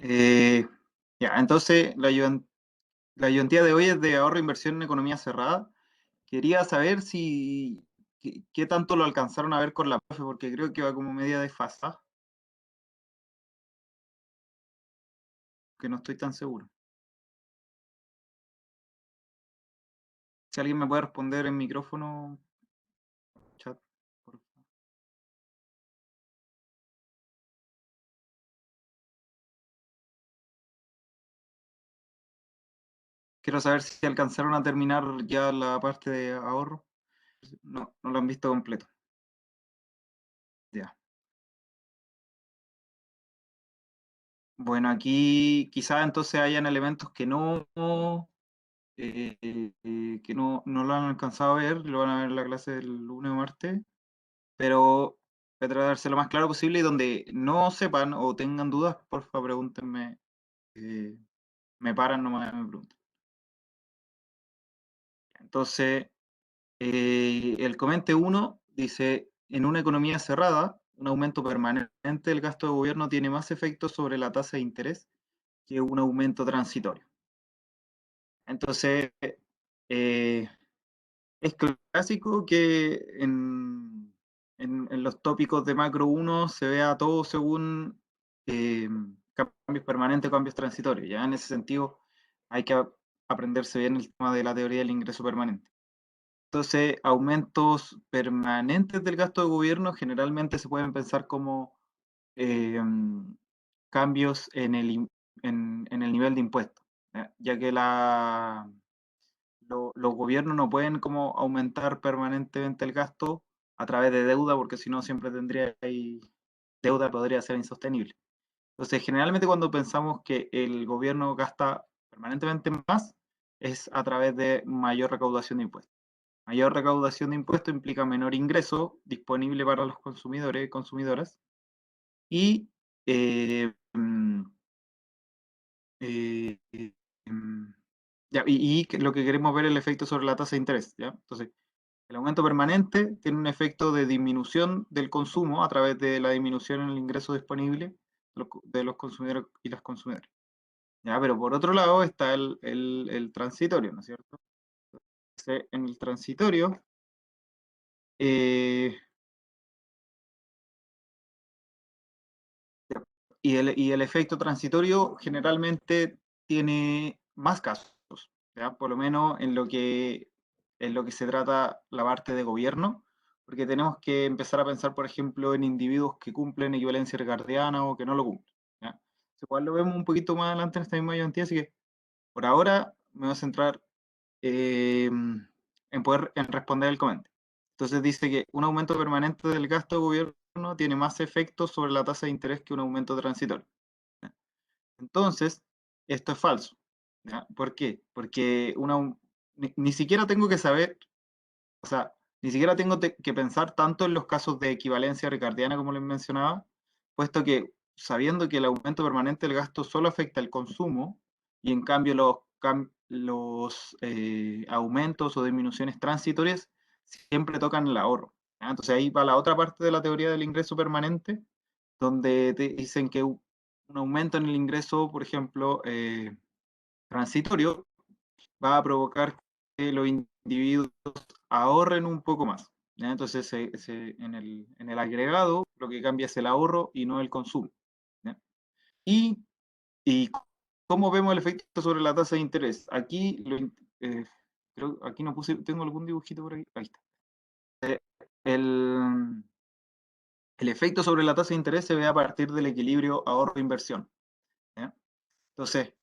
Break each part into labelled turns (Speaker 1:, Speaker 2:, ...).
Speaker 1: Eh, ya, entonces la ayudantía de hoy es de ahorro e inversión en economía cerrada. Quería saber si qué tanto lo alcanzaron a ver con la profe, porque creo que va como media desfasada, que no estoy tan seguro. Si alguien me puede responder en micrófono, chat, por favor. Quiero saber si alcanzaron a terminar ya la parte de ahorro. No, no lo han visto completo. Ya. Bueno, aquí quizás entonces hayan elementos que no lo han alcanzado a ver, lo van a ver en la clase del lunes o martes, pero voy a tratar de darse lo más claro posible y donde no sepan o tengan dudas, por favor pregúntenme, eh, me paran nomás y me preguntan. Entonces, el comente uno dice, en una economía cerrada, un aumento permanente del gasto de gobierno tiene más efectos sobre la tasa de interés que un aumento transitorio. Entonces, eh, es clásico que en los tópicos de macro uno se vea todo según eh, cambios permanentes o cambios transitorios. Ya en ese sentido hay que aprenderse bien el tema de la teoría del ingreso permanente. Entonces, aumentos permanentes del gasto de gobierno generalmente se pueden pensar como eh, cambios en el nivel de impuestos, ya que los gobiernos no pueden como aumentar permanentemente el gasto a través de deuda, porque si no siempre tendría ahí deuda, podría ser insostenible. Entonces, generalmente cuando pensamos que el gobierno gasta permanentemente más, es a través de mayor recaudación de impuestos. Mayor recaudación de impuestos implica menor ingreso disponible para los consumidores y consumidoras y eh, mm, eh, mm, ya, y lo que queremos ver es el efecto sobre la tasa de interés. ¿Ya? Entonces, el aumento permanente tiene un efecto de disminución del consumo a través de la disminución en el ingreso disponible de los consumidores y las consumidoras. ¿Ya? Pero por otro lado está el transitorio, ¿no es cierto? Entonces, en el transitorio, eh, y el efecto transitorio generalmente tiene más casos, ¿ya? Por lo menos en lo que se trata la parte de gobierno, porque tenemos que empezar a pensar, por ejemplo, en individuos que cumplen equivalencia ricardiana o que no lo cumplen, ¿ya? Igual lo vemos un poquito más adelante en esta misma ayudantía, así que por ahora me voy a centrar en responder el comentario. Entonces dice que un aumento permanente del gasto de gobierno tiene más efectos sobre la tasa de interés que un aumento transitorio. Entonces, esto es falso. ¿Ya? ¿Por qué? Porque ni siquiera tengo que saber, o sea, ni siquiera tengo que pensar tanto en los casos de equivalencia ricardiana, como les mencionaba, puesto que sabiendo que el aumento permanente del gasto solo afecta el consumo y en cambio los aumentos o disminuciones transitorias siempre tocan el ahorro. ¿Ya? Entonces ahí va la otra parte de la teoría del ingreso permanente, donde te dicen que un aumento en el ingreso, por ejemplo, transitorio, va a provocar que los individuos ahorren un poco más. ¿Ya? Entonces, en el agregado, lo que cambia es el ahorro y no el consumo. ¿Ya? Y cómo vemos el efecto sobre la tasa de interés. Eh, aquí no puse, tengo algún dibujito por aquí. Ahí está. El, el efecto sobre la tasa de interés se ve a partir del equilibrio ahorro-inversión. ¿Ya? Entonces,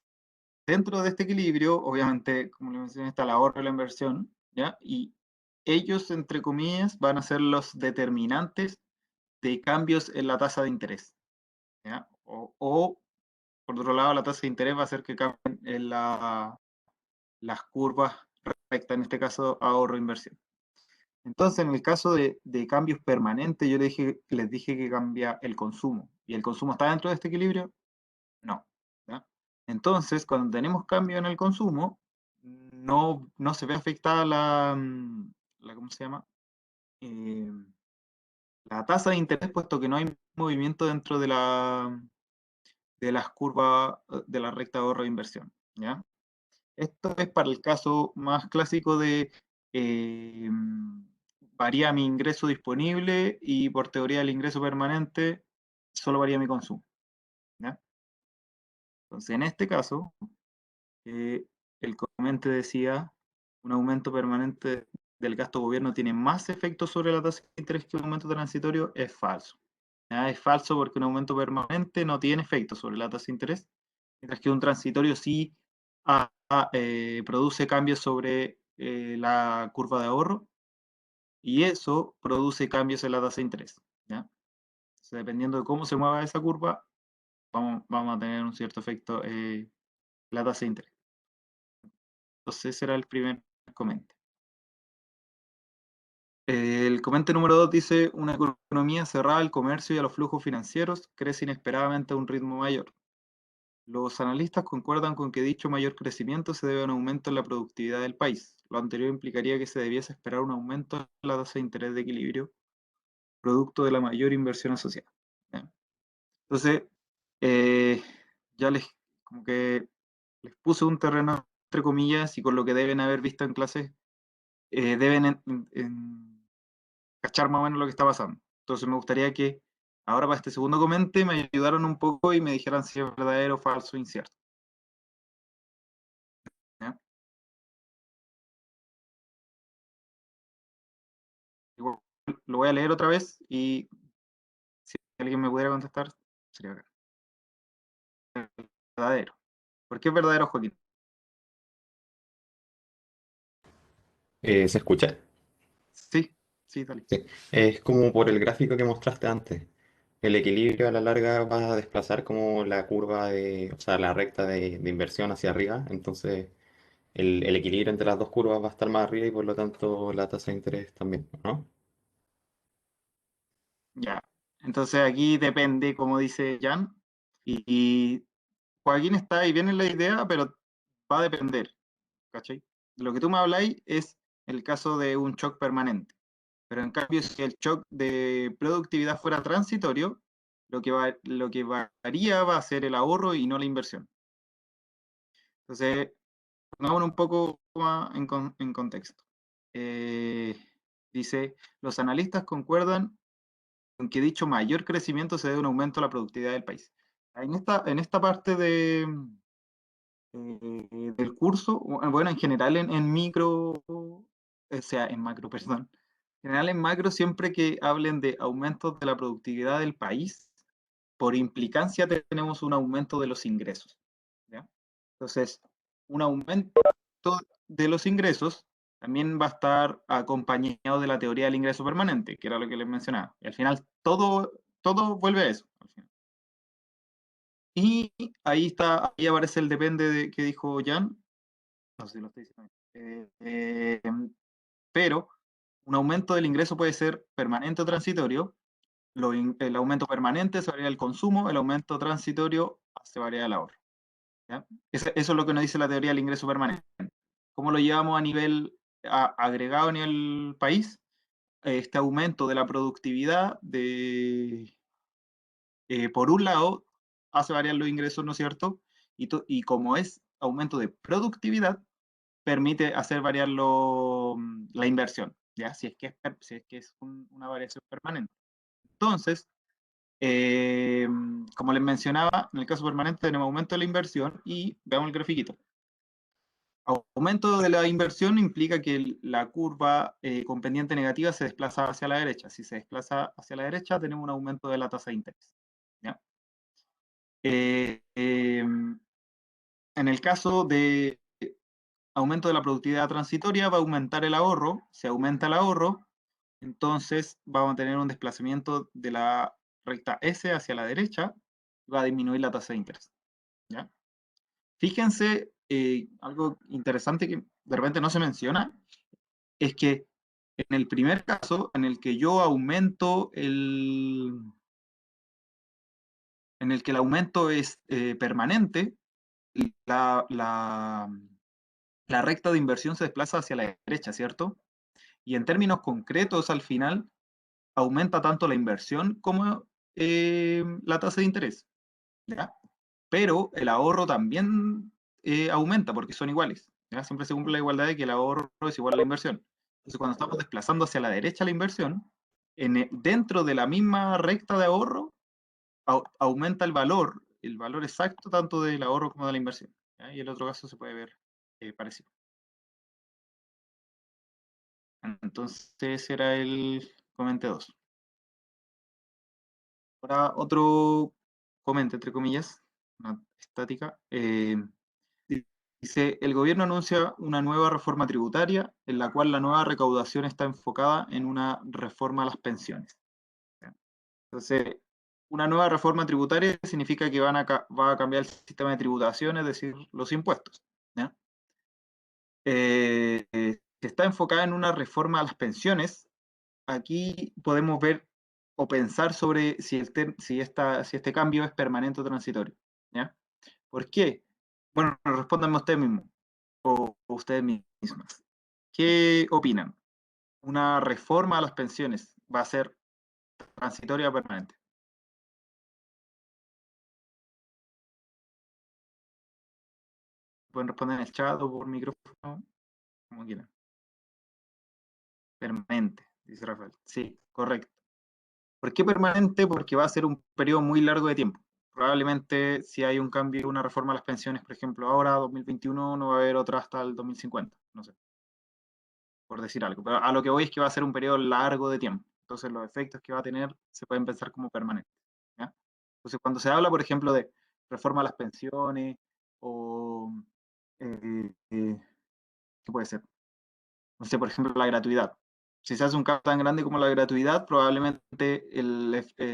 Speaker 1: dentro de este equilibrio, obviamente, como les mencioné, está el ahorro y la inversión, ¿ya? Y ellos, entre comillas, van a ser los determinantes de cambios en la tasa de interés, ¿ya? Por otro lado, la tasa de interés va a hacer que cambien las curvas rectas, en este caso, ahorro-inversión. Entonces, en el caso de cambios permanentes, yo les dije que cambia el consumo. ¿Y el consumo está dentro de este equilibrio? No. ¿Ya? Entonces, cuando tenemos cambio en el consumo, no se ve afectada ¿cómo se llama? Eh, la tasa de interés, puesto que no hay movimiento dentro de las curvas de la recta de ahorro e inversión, ¿ya? Esto es para el caso más clásico de eh, varía mi ingreso disponible y por teoría del ingreso permanente solo varía mi consumo, ¿ya? Entonces, en este caso, el comente decía, un aumento permanente del gasto gobierno tiene más efecto sobre la tasa de interés que un aumento transitorio, es falso. ¿Ya? Es falso porque un aumento permanente no tiene efecto sobre la tasa de interés, mientras que un transitorio sí produce cambios sobre la curva de ahorro y eso produce cambios en la tasa de interés. ¿Ya? Entonces, dependiendo de cómo se mueva esa curva, vamos a tener un cierto efecto la tasa de interés. Entonces, ese era el primer comente. El comente número 2 dice, una economía cerrada al comercio y a los flujos financieros crece inesperadamente a un ritmo mayor. Los analistas concuerdan con que dicho mayor crecimiento se debe a un aumento en la productividad del país. Lo anterior implicaría que se debiese esperar un aumento en la tasa de interés de equilibrio, producto de la mayor inversión asociada. ¿Ya? Entonces, eh, ya como que les puse un terreno entre comillas y con lo que deben haber visto en clases, deben cachar más o menos lo que está pasando. Entonces me gustaría que ahora para este segundo comente me ayudaran un poco y me dijeran si es verdadero, falso, incierto. ¿Ya? Igual, lo voy a leer otra vez y si alguien me pudiera contestar, sería bacán. Verdadero. ¿Por qué es verdadero, Joaquín?
Speaker 2: ¿Se escucha?
Speaker 1: Sí, sí, dale.
Speaker 2: Sí. Es como por el gráfico que mostraste antes. El equilibrio a la larga va a desplazar como la curva de, o sea, la recta de inversión hacia arriba. Entonces, el equilibrio entre las dos curvas va a estar más arriba y por lo tanto la tasa de interés también, ¿no?
Speaker 1: Ya. Entonces aquí depende, como dice Jan, y Joaquín está ahí bien en la idea, pero va a depender, ¿cachai? Lo que tú me habláis es el caso de un shock permanente. Pero en cambio, si el shock de productividad fuera transitorio, lo que varía va a ser el ahorro y no la inversión. Entonces, pongámonos un poco más en contexto. Eh, dice, los analistas concuerdan con que dicho mayor crecimiento se debe a un aumento de la productividad del país. En esta parte del curso, bueno, en general en micro, o sea, en macro, perdón, en general en macro, siempre que hablen de aumentos de la productividad del país, por implicancia tenemos un aumento de los ingresos. ¿Ya? Entonces, un aumento de los ingresos también va a estar acompañado de la teoría del ingreso permanente, que era lo que les mencionaba. Y al final todo vuelve a eso. Al final. Y ahí está, ahí aparece el depende de que dijo Jan. No sé si lo estoy diciendo bien. Pero un aumento del ingreso puede ser permanente o transitorio. El aumento permanente se varía el consumo, el aumento transitorio se varía el ahorro. ¿Ya? Eso es lo que nos dice la teoría del ingreso permanente. ¿Cómo lo llevamos a nivel agregado a nivel país? Este aumento de la productividad por un lado, hace variar los ingresos, ¿no es cierto? Y como es aumento de productividad, permite hacer variar la inversión, ¿ya? Si es, que es una variación permanente. Entonces, eh, como les mencionaba, en el caso permanente tenemos aumento de la inversión y veamos el grafiquito. Aumento de la inversión implica que la curva con pendiente negativa se desplaza hacia la derecha. Si se desplaza hacia la derecha, tenemos un aumento de la tasa de interés. ¿Ya? En el caso de aumento de la productividad transitoria, va a aumentar el ahorro. Si aumenta el ahorro, entonces vamos a tener un desplazamiento de la recta S hacia la derecha, va a disminuir la tasa de interés. ¿Ya? Fíjense, algo interesante que de repente no se menciona, es que en el primer caso, en el que yo aumento en el que el aumento es permanente, la, la, la recta de inversión se desplaza hacia la derecha, ¿cierto? Y en términos concretos, al final, aumenta tanto la inversión como la tasa de interés. ¿Ya? pero el ahorro también aumenta porque son iguales. ¿Ya? Siempre se cumple la igualdad de que el ahorro es igual a la inversión. Entonces, cuando estamos desplazando hacia la derecha la inversión, dentro de la misma recta de ahorro, aumenta el valor exacto tanto del ahorro como de la inversión. ¿Ya? Y el otro caso se puede ver parecido. Entonces, era el comente 2. Ahora, otro comente, entre comillas, una estática. Dice, el gobierno anuncia una nueva reforma tributaria en la cual la nueva recaudación está enfocada en una reforma a las pensiones. ¿Ya? Entonces, una nueva reforma tributaria significa que va a cambiar el sistema de tributación, es decir, los impuestos. ¿Ya? Que está enfocada en una reforma a las pensiones. Aquí podemos ver o pensar sobre si este cambio es permanente o transitorio. ¿Ya? ¿Por qué? Bueno, respóndanme ustedes mismos o ustedes mismas. ¿Qué opinan? ¿Una reforma a las pensiones va a ser transitoria o permanente? Pueden responder en el chat o por micrófono, como quieran. Permanente, dice Rafael. Sí, correcto. ¿Por qué permanente? Porque va a ser un periodo muy largo de tiempo. Probablemente si hay un cambio, una reforma a las pensiones, por ejemplo, ahora, 2021, no va a haber otra hasta el 2050. No sé, por decir algo. Pero a lo que voy es que va a ser un periodo largo de tiempo. Entonces los efectos que va a tener se pueden pensar como permanentes. ¿Ya? Entonces cuando se habla, por ejemplo, de reforma a las pensiones o, ¿qué puede ser? No sé, por ejemplo, la gratuidad. Si se hace un cambio tan grande como la gratuidad, probablemente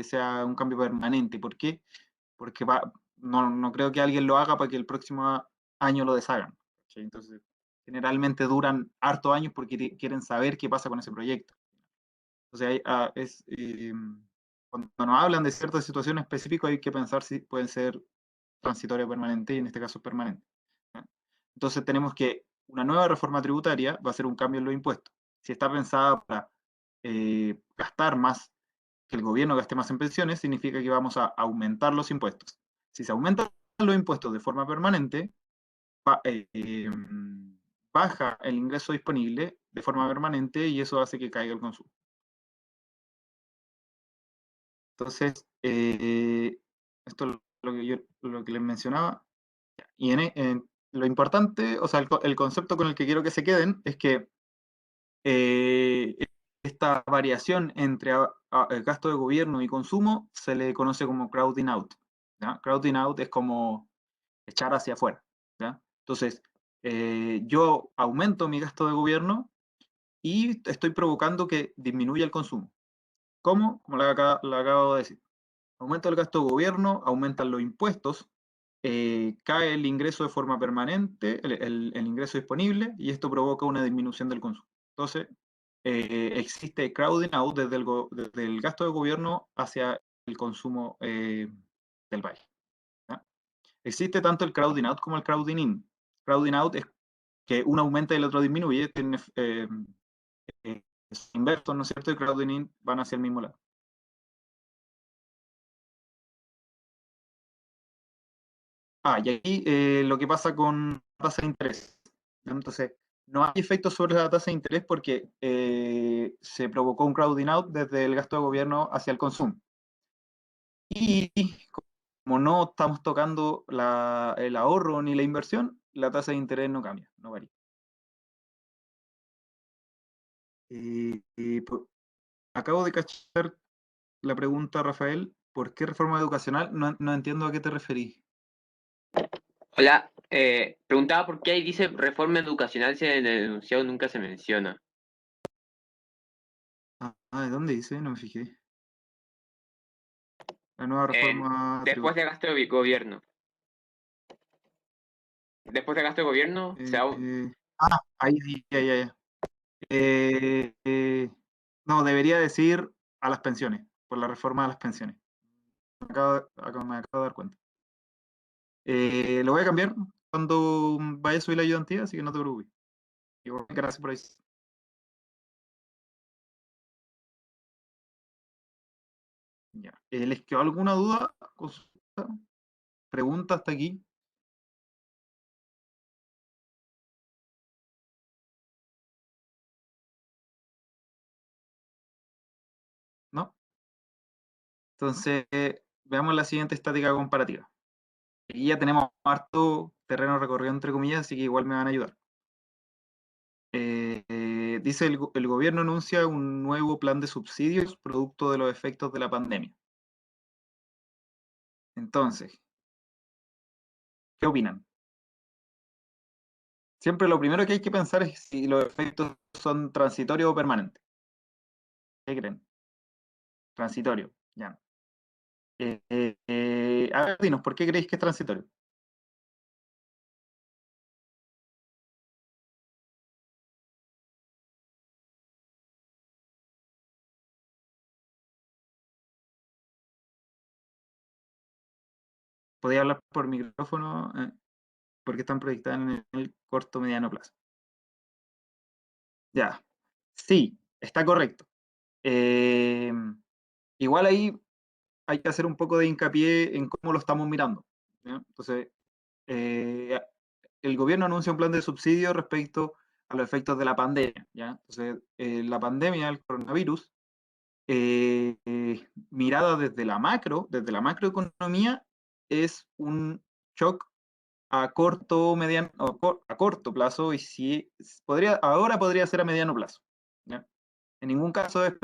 Speaker 1: sea un cambio permanente. ¿Por qué? Porque no creo que alguien lo haga para que el próximo año lo deshagan. ¿Sí? Entonces, generalmente duran hartos años porque quieren saber qué pasa con ese proyecto. Entonces, cuando nos hablan de ciertas situaciones específicas, hay que pensar si pueden ser transitoria o permanente, y en este caso permanente. ¿Ya? Entonces, tenemos que una nueva reforma tributaria va a ser un cambio en los impuestos. Si está pensada para gastar más, que el gobierno gaste más en pensiones, significa que vamos a aumentar los impuestos. Si se aumentan los impuestos de forma permanente, baja el ingreso disponible de forma permanente y eso hace que caiga el consumo. Entonces, esto es lo que les mencionaba. Y lo importante, o sea, el concepto con el que quiero que se queden es que eh, esta variación entre el gasto de gobierno y consumo se le conoce como crowding out. ¿Ya? Crowding out es como echar hacia afuera. ¿Ya? Entonces, yo aumento mi gasto de gobierno y estoy provocando que disminuya el consumo. ¿Cómo? Como la acabo de decir. Aumenta el gasto de gobierno, aumentan los impuestos, cae el ingreso de forma permanente, el ingreso disponible, y esto provoca una disminución del consumo. Entonces, existe crowding out desde el gasto de gobierno hacia el consumo del país. ¿Ya? Existe tanto el crowding out como el crowding in. Crowding out es que uno aumenta y el otro disminuye, tiene inversos, ¿no es cierto? Y crowding in van hacia el mismo lado. Y aquí lo que pasa con tasa de interés. Entonces, no hay efectos sobre la tasa de interés porque se provocó un crowding out desde el gasto de gobierno hacia el consumo. Y como no estamos tocando el ahorro ni la inversión, la tasa de interés no cambia, no varía. Acabo de cachar la pregunta, Rafael, ¿por qué reforma educacional? No entiendo a qué te referís.
Speaker 3: Hola, preguntaba por qué ahí dice reforma educacional si en el enunciado nunca se menciona.
Speaker 1: ¿De dónde dice? No me fijé. La nueva reforma
Speaker 3: Después de gasto de gobierno. Después de gasto de gobierno,
Speaker 1: ahí, ahí. Eh, eh, no, debería decir a las pensiones, por la reforma de las pensiones. Me acabo de dar cuenta. Lo voy a cambiar cuando vaya a subir la ayudantía, así que no te preocupes. Igual, gracias por ahí. Ya. ¿Les quedó alguna duda? ¿Consulta? pregunta hasta aquí? ¿No? Entonces, veamos la siguiente estática comparativa. Aquí ya tenemos harto terreno recorrido, entre comillas, así que igual me van a ayudar. Dice el gobierno anuncia un nuevo plan de subsidios producto de los efectos de la pandemia. Entonces, ¿qué opinan? Siempre lo primero que hay que pensar es si los efectos son transitorios o permanentes. ¿Qué creen? Transitorio, ya. A ver, dinos, ¿por qué creéis que es transitorio? Podía hablar por micrófono porque están proyectadas en el corto mediano plazo. Ya, sí, está correcto. Eh, igual ahí hay que hacer un poco de hincapié en cómo lo estamos mirando, ¿ya? Entonces, el gobierno anuncia un plan de subsidio respecto a los efectos de la pandemia, ¿ya? Entonces, la pandemia del coronavirus, mirada desde la macroeconomía, es un shock a corto, mediano, a corto plazo y si ahora podría ser a mediano plazo, ¿ya? En ningún caso es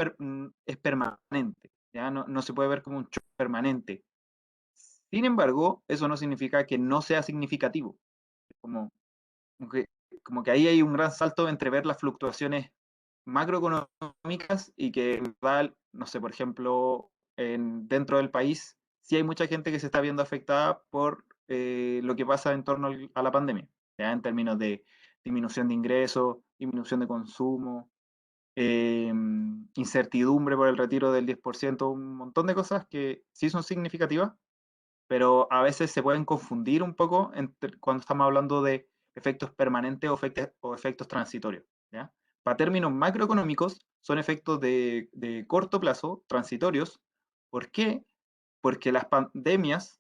Speaker 1: permanente, ¿ya? No se puede ver como un shock permanente. Sin embargo, eso no significa que no sea significativo. Como, como que ahí hay un gran salto entre ver las fluctuaciones macroeconómicas y que, no sé, por ejemplo, dentro del país, sí hay mucha gente que se está viendo afectada por lo que pasa en torno a la pandemia, ¿ya? En términos de disminución de ingresos, disminución de consumo, incertidumbre por el retiro del 10%, un montón de cosas que sí son significativas, pero a veces se pueden confundir un poco cuando estamos hablando de efectos permanentes o efectos transitorios, ¿ya? Para términos macroeconómicos, son efectos de corto plazo, transitorios. ¿Por qué? Porque las pandemias,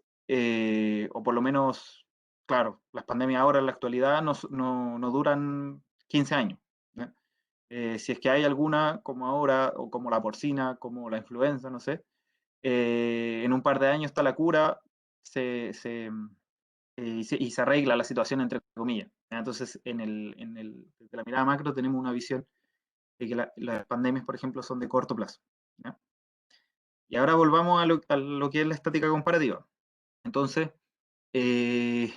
Speaker 1: o por lo menos, claro, las pandemias ahora en la actualidad no duran 15 años, ¿ya? Si es que hay alguna, como ahora, o como la porcina, como la influenza, no sé, en un par de años está la cura y se arregla la situación, entre comillas, ¿ya? Entonces, desde la mirada macro tenemos una visión de que las pandemias, por ejemplo, son de corto plazo, ¿ya? Y ahora volvamos a lo que es la estática comparativa. Entonces, eh,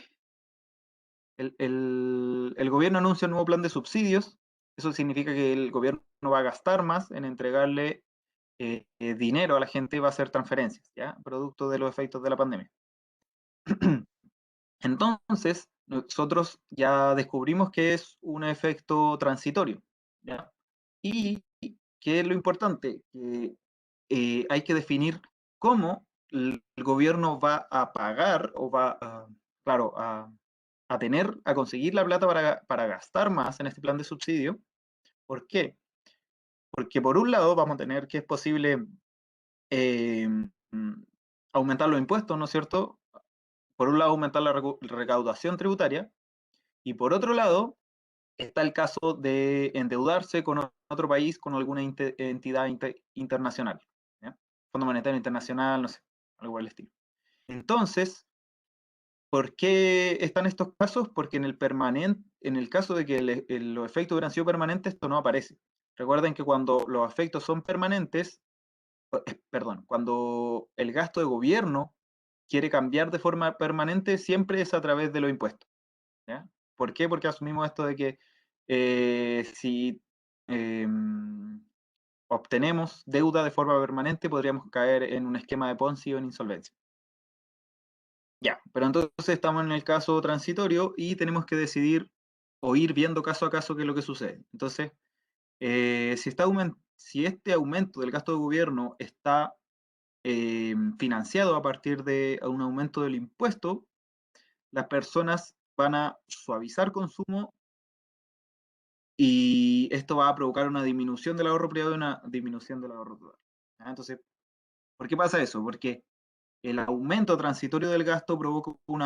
Speaker 1: el gobierno anuncia un nuevo plan de subsidios. Eso significa que el gobierno va a gastar más en entregarle dinero a la gente, va a hacer transferencias, ¿ya? Producto de los efectos de la pandemia. Entonces, nosotros ya descubrimos que es un efecto transitorio, ¿ya? Y ¿qué es lo importante? Que hay que definir cómo el gobierno va a pagar o va a, claro, a conseguir la plata para gastar más en este plan de subsidio. ¿Por qué? Porque por un lado vamos a tener que es posible eh, mm, aumentar los impuestos, ¿no es cierto? Por un lado aumentar la recaudación tributaria y por otro lado está el caso de endeudarse con otro país, con alguna entidad internacional, ¿ya? Fondo Monetario Internacional, no sé, algo por el estilo. Entonces, ¿por qué están estos casos? Porque en el caso de que los efectos hubieran sido permanentes, esto no aparece. Recuerden que cuando los efectos son permanentes, perdón, cuando el gasto de gobierno quiere cambiar de forma permanente, siempre es a través de los impuestos, ¿ya? ¿Por qué? Porque asumimos esto de que si eh, obtenemos deuda de forma permanente, podríamos caer en un esquema de Ponzi o en insolvencia. Ya, pero entonces estamos en el caso transitorio y tenemos que decidir o ir viendo caso a caso qué es lo que sucede. Entonces, si este aumento del gasto de gobierno está financiado a partir de un aumento del impuesto, las personas van a suavizar consumo y esto va a provocar una disminución del ahorro privado y una disminución del ahorro total, ¿ya? Entonces, ¿por qué pasa eso? Porque el aumento transitorio del gasto provoca un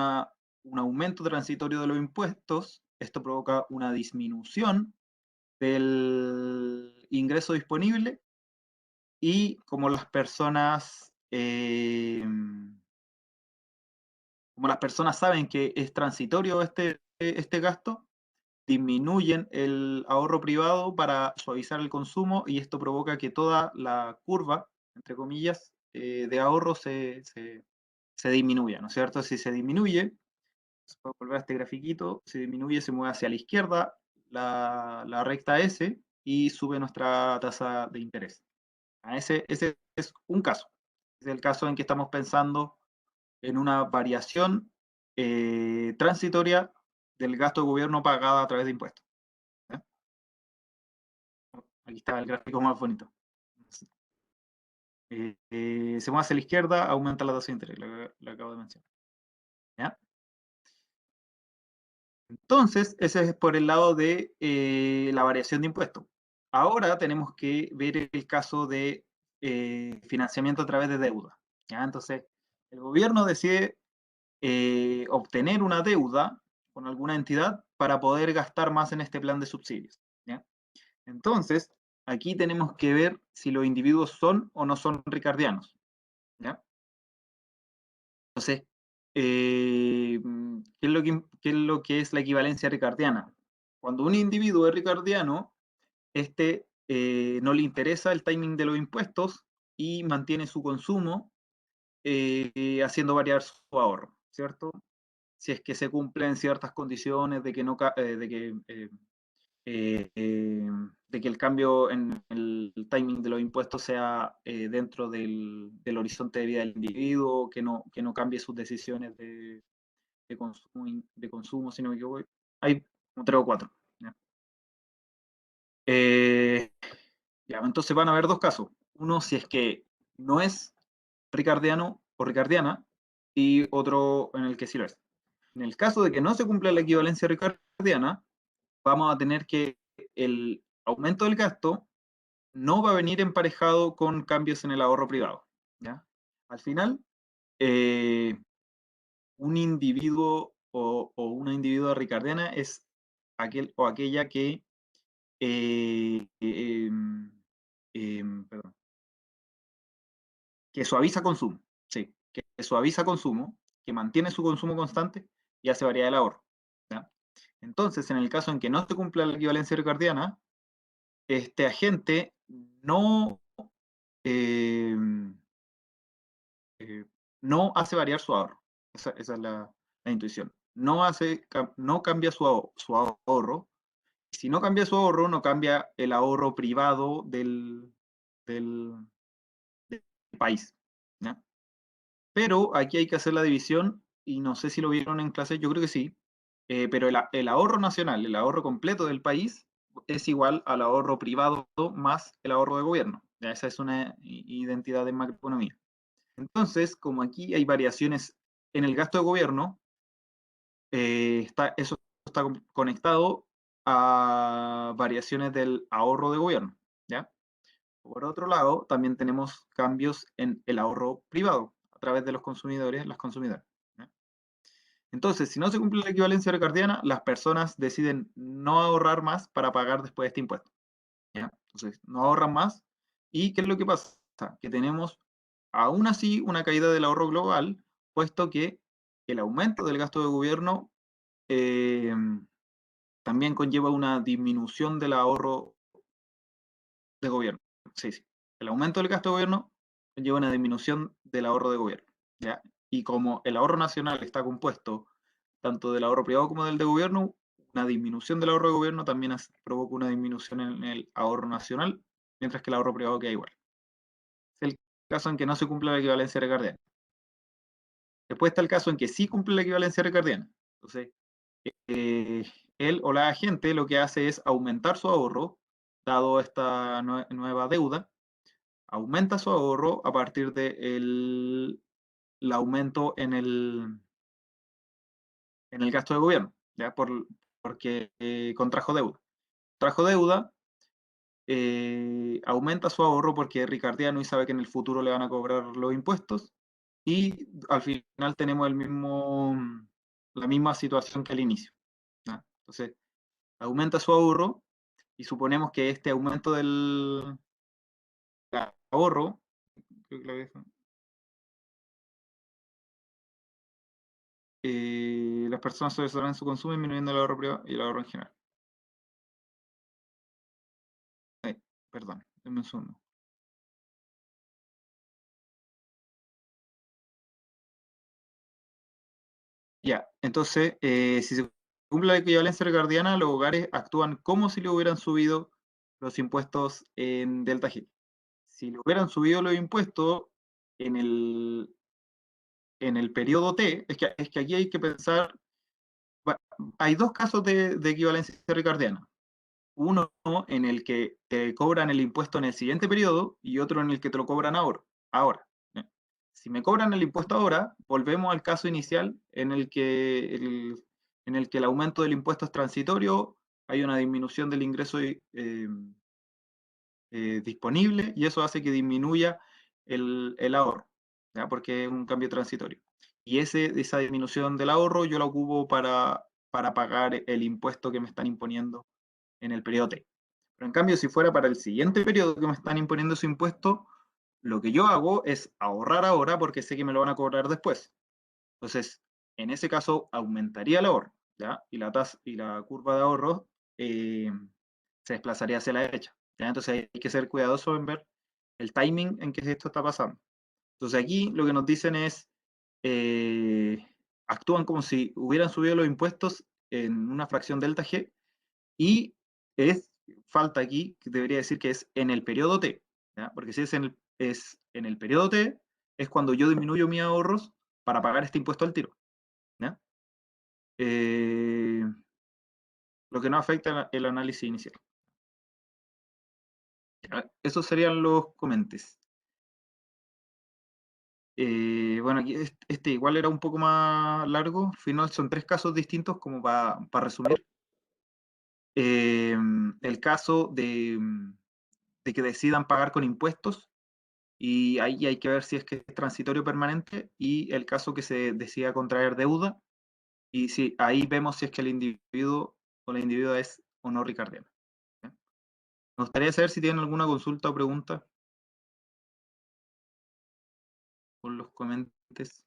Speaker 1: aumento transitorio de los impuestos, esto provoca una disminución del ingreso disponible, y como las personas saben que es transitorio este gasto, disminuyen el ahorro privado para suavizar el consumo, y esto provoca que toda la curva, entre comillas, de ahorro se disminuya, ¿no es cierto? Si se disminuye, puedo volver a este grafiquito, se disminuye, se mueve hacia la izquierda la recta S y sube nuestra tasa de interés. Ese es un caso. Es el caso en que estamos pensando en una variación transitoria del gasto de gobierno pagada a través de impuestos. ¿Ya? Aquí está el gráfico más bonito. Se mueve hacia la izquierda, aumenta la tasa de interés, lo acabo de mencionar. ¿Ya? Entonces, ese es por el lado de la variación de impuestos. Ahora tenemos que ver el caso de financiamiento a través de deuda. ¿Ya? Entonces, el gobierno decide obtener una deuda con alguna entidad para poder gastar más en este plan de subsidios. ¿Ya? Entonces, aquí tenemos que ver si los individuos son o no son ricardianos. ¿Ya? Entonces, ¿qué es lo que es la equivalencia ricardiana? Cuando un individuo es ricardiano, no le interesa el timing de los impuestos y mantiene su consumo haciendo variar su ahorro, ¿cierto? Si es que se cumplen ciertas condiciones de que, no, de que el cambio en el timing de los impuestos sea dentro del horizonte de vida del individuo, que no cambie sus decisiones de consumo, si no me equivoco. Hay como 3 o 4. ¿Ya? Ya, entonces van a haber dos casos. Uno, si es que no es ricardiano o ricardiana, y otro en el que sí lo es. En el caso de que no se cumpla la equivalencia ricardiana, vamos a tener que el aumento del gasto no va a venir emparejado con cambios en el ahorro privado. ¿Ya? Al final, un individuo o una individua ricardiana es aquel o aquella que perdón, que suaviza consumo, sí, que suaviza consumo, que mantiene su consumo constante y hace variar el ahorro. ¿Ya? Entonces, en el caso en que no se cumpla la equivalencia ricardiana, este agente no, eh, no hace variar su ahorro. Esa es la intuición. No cambia su ahorro. Si no cambia su ahorro, no cambia el ahorro privado del país. ¿Ya? Pero aquí hay que hacer la división, y no sé si lo vieron en clase, yo creo que sí, pero el ahorro nacional, el ahorro completo del país, es igual al ahorro privado más el ahorro de gobierno. Ya, esa es una identidad de macroeconomía. Entonces, como aquí hay variaciones en el gasto de gobierno, eso está conectado a variaciones del ahorro de gobierno. ¿Ya? Por otro lado, también tenemos cambios en el ahorro privado a través de los consumidores, las consumidoras. ¿Ya? Entonces, si no se cumple la equivalencia ricardiana, las personas deciden no ahorrar más para pagar después este impuesto. ¿Ya? Entonces, no ahorran más. ¿Y qué es lo que pasa? Que tenemos aún así una caída del ahorro global, puesto que el aumento del gasto de gobierno eh, también conlleva una disminución del ahorro de gobierno. Sí, sí. El aumento del gasto de gobierno conlleva una disminución del ahorro de gobierno. ¿Ya? Y como el ahorro nacional está compuesto tanto del ahorro privado como del de gobierno, una disminución del ahorro de gobierno también provoca una disminución en el ahorro nacional, mientras que el ahorro privado queda igual. Es el caso en que no se cumple la equivalencia ricardiana. Después está el caso en que sí cumple la equivalencia ricardiana. Entonces, eh, él o la agente lo que hace es aumentar su ahorro, dado esta nueva deuda, aumenta su ahorro a partir del aumento en el gasto de gobierno, ¿ya? Porque contrajo deuda. Trajo deuda, aumenta su ahorro porque es ricardiano y sabe que en el futuro le van a cobrar los impuestos, y al final tenemos la misma situación que al inicio. ¿Ya? Entonces, aumenta su ahorro y suponemos que este aumento del ahorro, creo que lo dejo, las personas sobresalen su consumo disminuyendo el ahorro privado y el ahorro en general. Perdón, denme un segundo. Ya, entonces, si se cumple la equivalencia ricardiana, los hogares actúan como si le hubieran subido los impuestos en Delta G. Si le hubieran subido los impuestos en el periodo T, es que aquí hay que pensar, hay dos casos de equivalencia ricardiana. Uno en el que te cobran el impuesto en el siguiente periodo y otro en el que te lo cobran ahora. Si me cobran el impuesto ahora, volvemos al caso inicial en el que el aumento del impuesto es transitorio, hay una disminución del ingreso disponible y eso hace que disminuya el ahorro, ¿ya? Porque es un cambio transitorio. Y esa disminución del ahorro yo la ocupo para pagar el impuesto que me están imponiendo en el periodo T. Pero en cambio, si fuera para el siguiente periodo que me están imponiendo ese impuesto, lo que yo hago es ahorrar ahora porque sé que me lo van a cobrar después. Entonces, en ese caso, aumentaría el ahorro, ¿ya? Y la tasa y la curva de ahorro se desplazaría hacia la derecha, ¿ya? Entonces hay que ser cuidadoso en ver el timing en que esto está pasando. Entonces aquí lo que nos dicen es, actúan como si hubieran subido los impuestos en una fracción delta G y falta aquí, que debería decir que es en el periodo T, ¿ya? Porque si es en el periodo T, es cuando yo disminuyo mis ahorros para pagar este impuesto al tiro, ¿ya? Lo que no afecta el análisis inicial. ¿Ya? Esos serían los comentes. Bueno, aquí este igual era un poco más largo, al final son 3 casos distintos como para resumir. El caso de que decidan pagar con impuestos, y ahí hay que ver si es que es transitorio o permanente, y el caso que se decida contraer deuda, y si ahí vemos si es que el individuo o la individua es o no ricardiana. ¿Ya? Me gustaría saber si tienen alguna consulta o pregunta por los comentarios.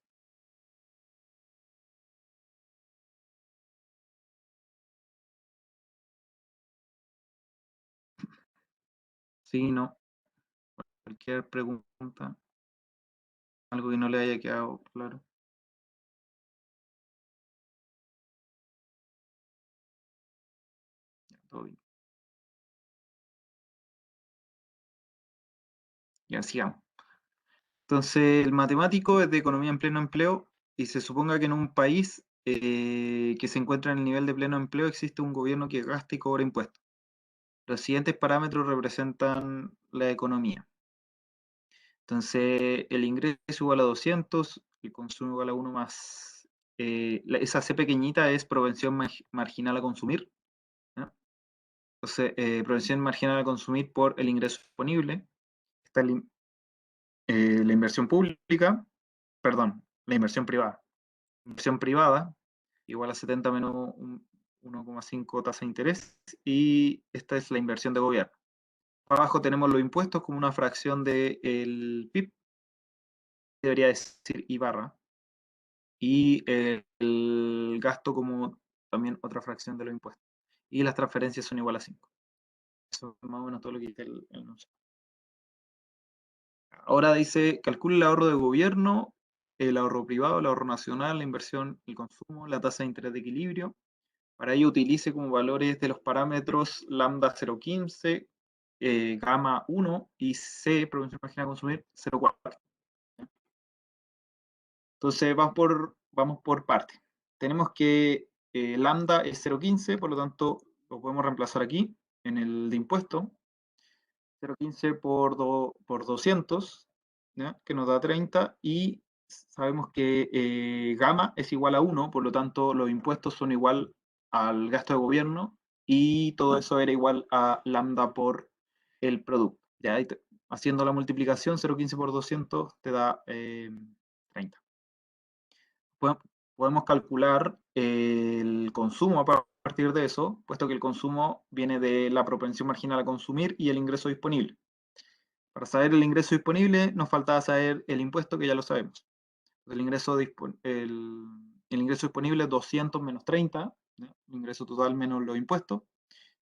Speaker 1: Sí, no, cualquier pregunta, algo que no le haya quedado claro. Ya, todo bien. Ya, sigamos. Entonces, el matemático es de economía en pleno empleo y se suponga que en un país que se encuentra en el nivel de pleno empleo existe un gobierno que gasta y cobra impuestos. Los siguientes parámetros representan la economía. Entonces, el ingreso igual a 200, el consumo igual a 1 más... esa C pequeñita es propensión marginal a consumir, ¿no? Entonces, propensión marginal a consumir por el ingreso disponible. Está la inversión pública, perdón, la inversión privada. Inversión privada igual a 70 menos 1,5 tasa de interés, y esta es la inversión de gobierno. Abajo tenemos los impuestos como una fracción del PIB, debería decir I barra, y el gasto como también otra fracción de los impuestos. Y las transferencias son igual a 5. Eso es más o menos todo lo que dice el enunciado. Ahora dice, calcule el ahorro de gobierno, el ahorro privado, el ahorro nacional, la inversión, el consumo, la tasa de interés de equilibrio. Para ello utilice como valores de los parámetros lambda 0,15, gamma 1 y C, propensión marginal a consumir, 0,4. Entonces vamos por parte. Tenemos que lambda es 0,15, por lo tanto lo podemos reemplazar aquí en el de impuesto. 0,15 por 200, ¿ya? Que nos da 30, y sabemos que gamma es igual a 1, por lo tanto los impuestos son igual al gasto de gobierno y todo eso era igual a lambda por el producto. ¿Ya? Haciendo la multiplicación, 0,15 por 200 te da 30. Podemos calcular el consumo a partir de eso, puesto que el consumo viene de la propensión marginal a consumir y el ingreso disponible. Para saber el ingreso disponible, nos faltaba saber el impuesto, que ya lo sabemos. El ingreso, el ingreso disponible es 200 menos 30, ¿ya? El ingreso total menos los impuestos.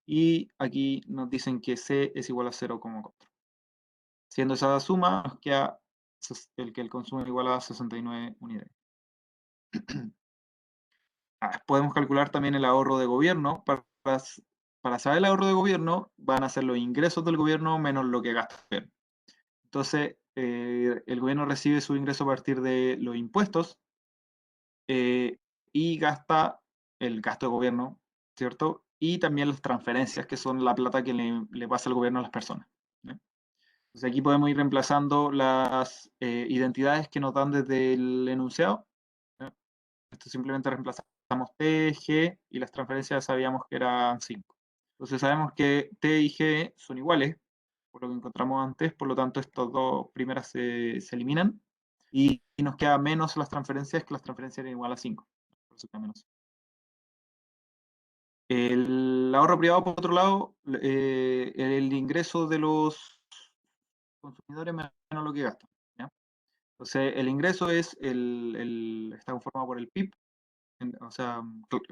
Speaker 1: Y aquí nos dicen que C es igual a 0,4. Siendo esa suma, nos queda el consumo es igual a 69 unidades. Podemos calcular también el ahorro de gobierno. Para saber el ahorro de gobierno, van a ser los ingresos del gobierno menos lo que gasta el gobierno. Entonces, el gobierno recibe su ingreso a partir de los impuestos y gasta el gasto de gobierno, ¿cierto? Y también las transferencias, que son la plata que le pasa el gobierno a las personas, ¿no? Entonces aquí podemos ir reemplazando las identidades que nos dan desde el enunciado, ¿no? Esto simplemente reemplazamos T, G y las transferencias sabíamos que eran 5. Entonces sabemos que T y G son iguales, por lo que encontramos antes, por lo tanto estas dos primeras se eliminan y nos queda menos las transferencias, que las transferencias eran igual a 5. Por eso queda menos. El ahorro privado, por otro lado, el ingreso de los consumidores menos lo que gastan, ¿ya? Entonces, el ingreso está conformado por el PIB, o sea,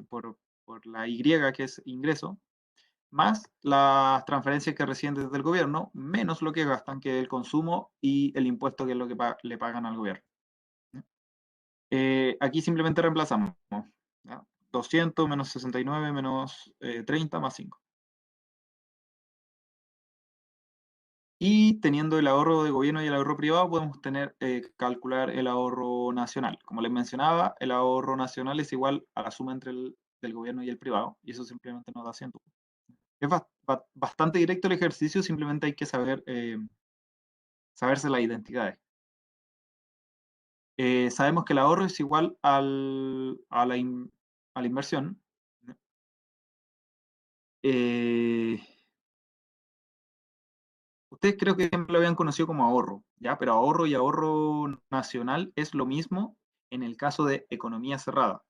Speaker 1: por la Y, que es ingreso, más las transferencias que reciben desde el gobierno, menos lo que gastan, que es el consumo y el impuesto, que es lo que le pagan al gobierno. Aquí simplemente reemplazamos, ¿ya? 200 menos 69 menos 30 más 5. Y teniendo el ahorro de gobierno y el ahorro privado, podemos calcular el ahorro nacional. Como les mencionaba, el ahorro nacional es igual a la suma entre el del gobierno y el privado, y eso simplemente nos da 100. Es bastante directo el ejercicio, simplemente hay que saberse las identidades. Sabemos que el ahorro es igual a la inversión. Eh, Ustedes creo que siempre lo habían conocido como ahorro, ¿ya? Pero ahorro y ahorro nacional es lo mismo en el caso de economía cerrada,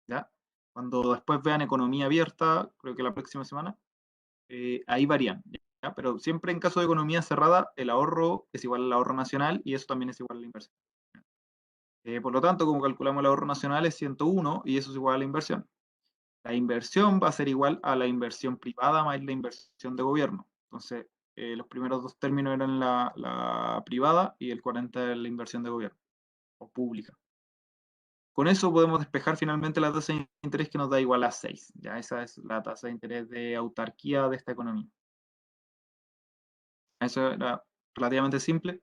Speaker 1: ¿ya? Cuando después vean economía abierta, creo que la próxima semana, ahí varían, ¿ya? Pero siempre en caso de economía cerrada, el ahorro es igual al ahorro nacional y eso también es igual a la inversión. Por lo tanto, como calculamos el ahorro nacional es 101 y eso es igual a la inversión. La inversión va a ser igual a la inversión privada más la inversión de gobierno. Entonces, los primeros dos términos eran la privada y el 40 es la inversión de gobierno o pública. Con eso podemos despejar finalmente la tasa de interés, que nos da igual a 6. Ya esa es la tasa de interés de autarquía de esta economía. Eso era relativamente simple.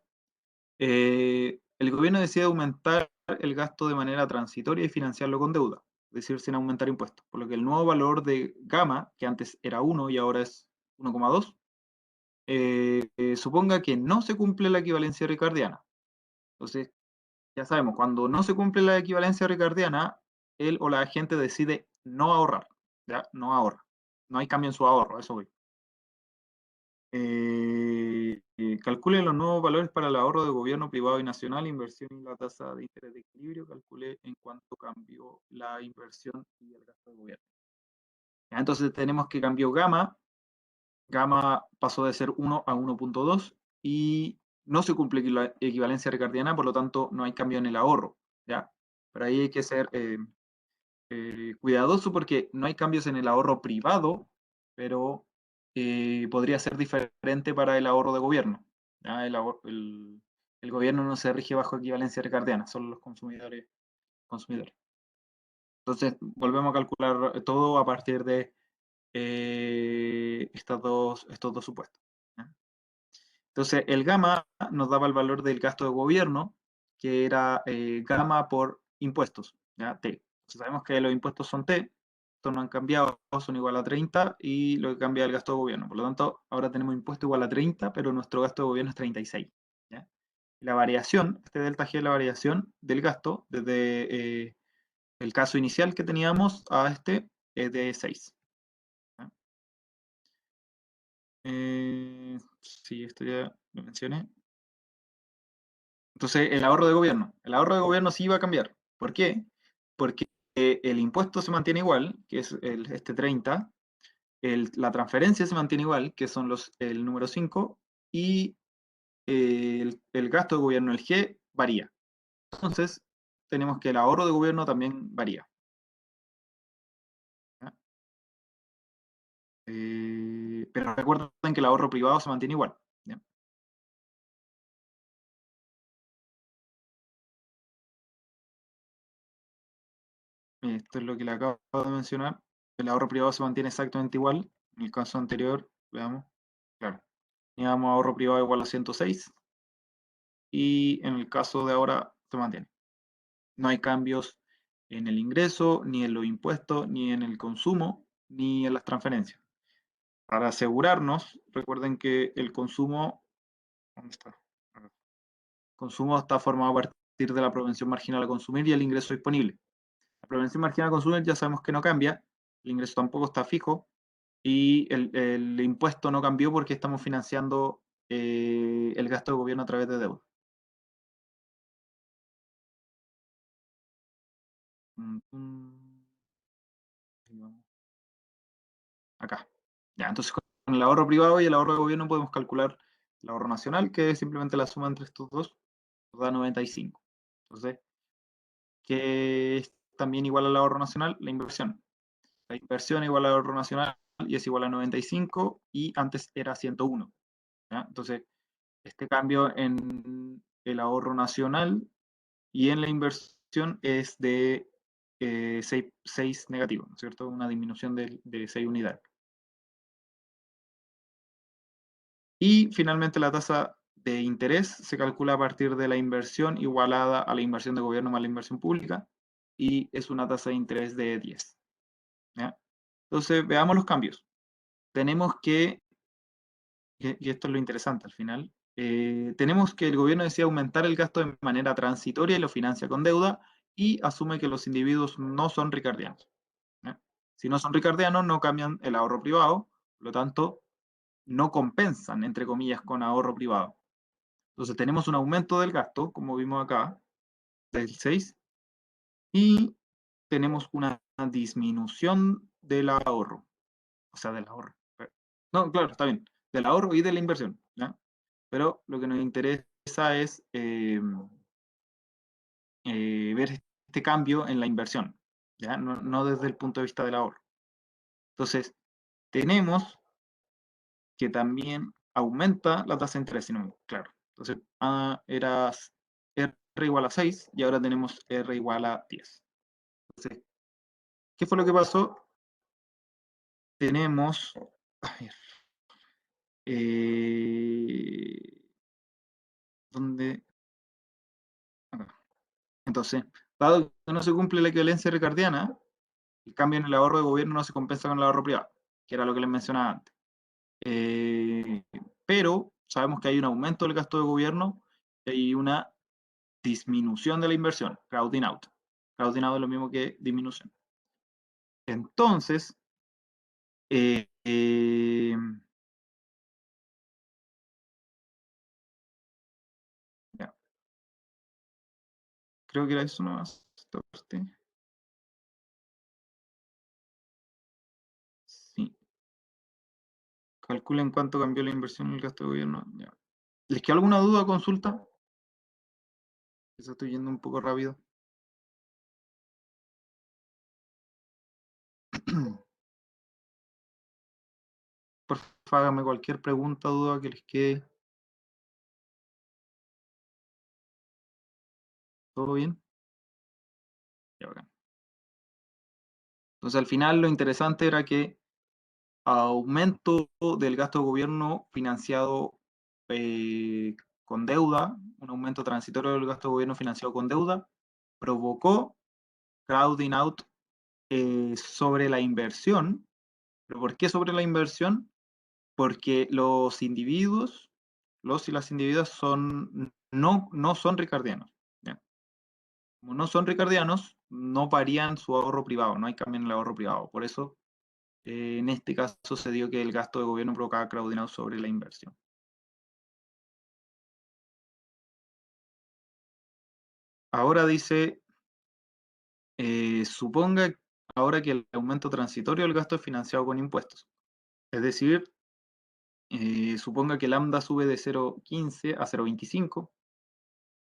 Speaker 1: El gobierno decide aumentar el gasto de manera transitoria y financiarlo con deuda, es decir, sin aumentar impuestos, por lo que el nuevo valor de gamma, que antes era 1 y ahora es 1,2, suponga que no se cumple la equivalencia ricardiana. Entonces, ya sabemos, cuando no se cumple la equivalencia ricardiana, él o la gente decide no ahorrar, ¿ya? No ahorra. No hay cambio en su ahorro, eso voy. Calcule los nuevos valores para el ahorro de gobierno privado y nacional, inversión y la tasa de interés de equilibrio. Calcule en cuánto cambió la inversión y el gasto de gobierno. Ya, entonces tenemos que cambió gamma. Gamma pasó de ser 1 a 1,2 y no se cumple la equivalencia ricardiana, por lo tanto no hay cambio en el ahorro, ¿ya? Pero ahí hay que ser cuidadoso, porque no hay cambios en el ahorro privado, pero podría ser diferente para el ahorro de gobierno, ¿ya? El gobierno no se rige bajo equivalencia ricardiana, solo los consumidores. Entonces, volvemos a calcular todo a partir de estos dos supuestos, ¿ya? Entonces, el gamma nos daba el valor del gasto de gobierno, que era gamma por impuestos, ¿ya? T. Entonces, sabemos que los impuestos son T, estos no han cambiado, son igual a 30, y lo que cambia es el gasto de gobierno. Por lo tanto, ahora tenemos impuesto igual a 30, pero nuestro gasto de gobierno es 36, ¿ya? La variación, este delta G es la variación del gasto desde el caso inicial que teníamos a este, es de 6. ¿Ya? Sí, esto ya lo mencioné. Entonces, el ahorro de gobierno sí va a cambiar. ¿Por qué? Porque el impuesto se mantiene igual, que es este 30, la transferencia se mantiene igual, que son el número 5, y el gasto de gobierno, el G, varía. Entonces, tenemos que el ahorro de gobierno también varía. ¿Ya? Pero recuerden que el ahorro privado se mantiene igual. ¿Ya? Esto es lo que le acabo de mencionar. El ahorro privado se mantiene exactamente igual. En el caso anterior, veamos. Claro. Teníamos ahorro privado igual a 106. Y en el caso de ahora se mantiene. No hay cambios en el ingreso, ni en los impuestos, ni en el consumo, ni en las transferencias. Para asegurarnos, recuerden que el consumo, ¿dónde está? El consumo está formado a partir de la propensión marginal a consumir y el ingreso disponible. La propensión marginal a consumir ya sabemos que no cambia, el ingreso tampoco está fijo y el impuesto no cambió porque estamos financiando el gasto de gobierno a través de deuda. Acá. Ya, entonces con el ahorro privado y el ahorro de gobierno podemos calcular el ahorro nacional, que es simplemente la suma entre estos dos, nos da 95. Entonces, ¿qué es también igual al ahorro nacional? La inversión. La inversión igual al ahorro nacional y es igual a 95 y antes era 101. ¿Ya? Entonces, este cambio en el ahorro nacional y en la inversión es de 6 negativo, ¿no es cierto? Una disminución de 6 unidades. Y finalmente la tasa de interés se calcula a partir de la inversión igualada a la inversión de gobierno más la inversión pública y es una tasa de interés de 10. ¿Ya? Entonces, veamos los cambios. Tenemos y esto es lo interesante al final, tenemos que el gobierno decide aumentar el gasto de manera transitoria y lo financia con deuda y asume que los individuos no son ricardianos. ¿Ya? Si no son ricardianos, no cambian el ahorro privado, por lo tanto, no compensan, entre comillas, con ahorro privado. Entonces tenemos un aumento del gasto, como vimos acá, del 6, y tenemos una disminución del ahorro, o sea, del ahorro. No, claro, está bien, del ahorro y de la inversión, ¿ya? Pero lo que nos interesa es ver este cambio en la inversión, ¿ya? No desde el punto de vista del ahorro. Entonces, tenemos que también aumenta la tasa de interés, claro. Entonces, era R igual a 6 y ahora tenemos R igual a 10. Entonces, ¿qué fue lo que pasó? Tenemos, a ver, ¿dónde? Acá. Entonces, dado que no se cumple la equivalencia ricardiana, el cambio en el ahorro de gobierno no se compensa con el ahorro privado, que era lo que les mencionaba antes. Eh, pero sabemos que hay un aumento del gasto de gobierno y hay una disminución de la inversión, crowding out. Crowding out es lo mismo que disminución. Entonces, ya, creo que era eso nomás, esta parte. Sí. Calculen cuánto cambió la inversión en el gasto de gobierno. Ya. ¿Les queda alguna duda o consulta? Eso estoy yendo un poco rápido. Por favor, háganme cualquier pregunta o duda que les quede. ¿Todo bien? Ya, bacán. Entonces, al final, lo interesante era que aumento del gasto de gobierno financiado con deuda, un aumento transitorio del gasto de gobierno financiado con deuda, provocó crowding out sobre la inversión. ¿Pero por qué sobre la inversión? Porque los y las individuas no son ricardianos. ¿Ya? Como no son ricardianos, no varían su ahorro privado, no hay cambio en el ahorro privado. Por eso, en este caso, se dio que el gasto de gobierno provocaba crowding out sobre la inversión. ahora dice, suponga ahora que el aumento transitorio del gasto es financiado con impuestos. Es decir, suponga que lambda sube de 0,15 a 0,25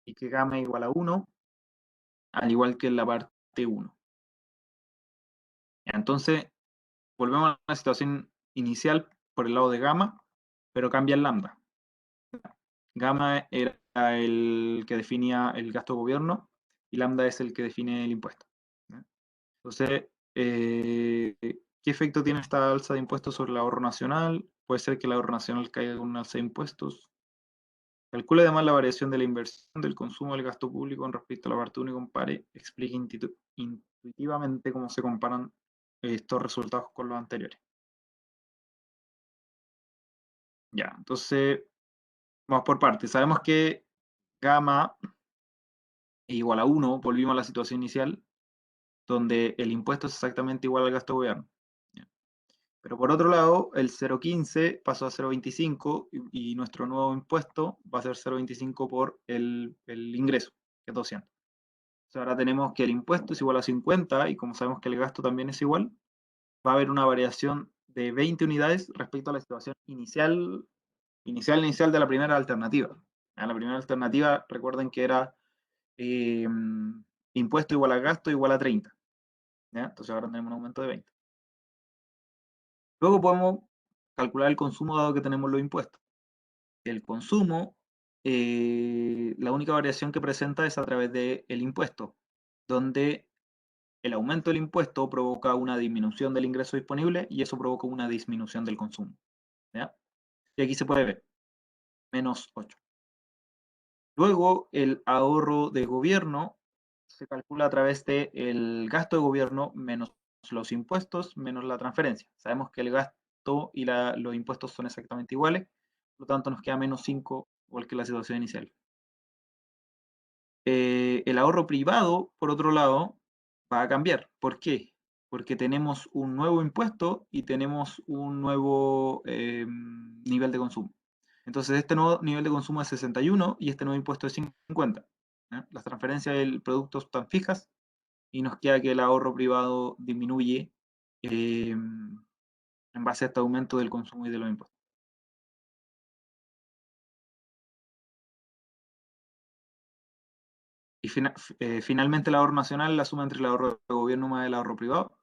Speaker 1: y que gamma es igual a 1, al igual que en la parte 1. Entonces, volvemos a la situación inicial por el lado de gamma, pero cambia el lambda. Gamma era el que definía el gasto de gobierno y lambda es el que define el impuesto. Entonces, ¿qué efecto tiene esta alza de impuestos sobre el ahorro nacional? Puede ser que el ahorro nacional caiga con una alza de impuestos. Calcula además la variación de la inversión, del consumo, del gasto público con respecto a la parte 1 y compare, explique intuitivamente cómo se comparan estos resultados con los anteriores. Ya, entonces, vamos por partes. Sabemos que gamma es igual a 1, volvimos a la situación inicial, donde el impuesto es exactamente igual al gasto de gobierno. Pero por otro lado, el 0,15 pasó a 0,25 y nuestro nuevo impuesto va a ser 0,25 por el ingreso, que es 200. Entonces ahora tenemos que el impuesto es igual a 50 y como sabemos que el gasto también es igual, va a haber una variación de 20 unidades respecto a la situación inicial de la primera alternativa. La primera alternativa, recuerden que era impuesto igual a gasto igual a 30. ¿Ya? Entonces ahora tenemos un aumento de 20. Luego podemos calcular el consumo dado que tenemos los impuestos. El consumo, la única variación que presenta es a través del impuesto, donde el aumento del impuesto provoca una disminución del ingreso disponible y eso provoca una disminución del consumo. ¿Ya? Y aquí se puede ver, menos 8. Luego, el ahorro de gobierno se calcula a través del gasto de gobierno menos los impuestos menos la transferencia. Sabemos que el gasto y los impuestos son exactamente iguales, por lo tanto nos queda menos 5, igual que la situación inicial. El ahorro privado, por otro lado, va a cambiar. ¿Por qué? Porque tenemos un nuevo impuesto y tenemos un nuevo nivel de consumo. Entonces, este nuevo nivel de consumo es 61 y este nuevo impuesto es 50. Las transferencias del producto están fijas y nos queda que el ahorro privado disminuye en base a este aumento del consumo y de los impuestos. Y finalmente el ahorro nacional, la suma entre el ahorro de gobierno más el ahorro privado,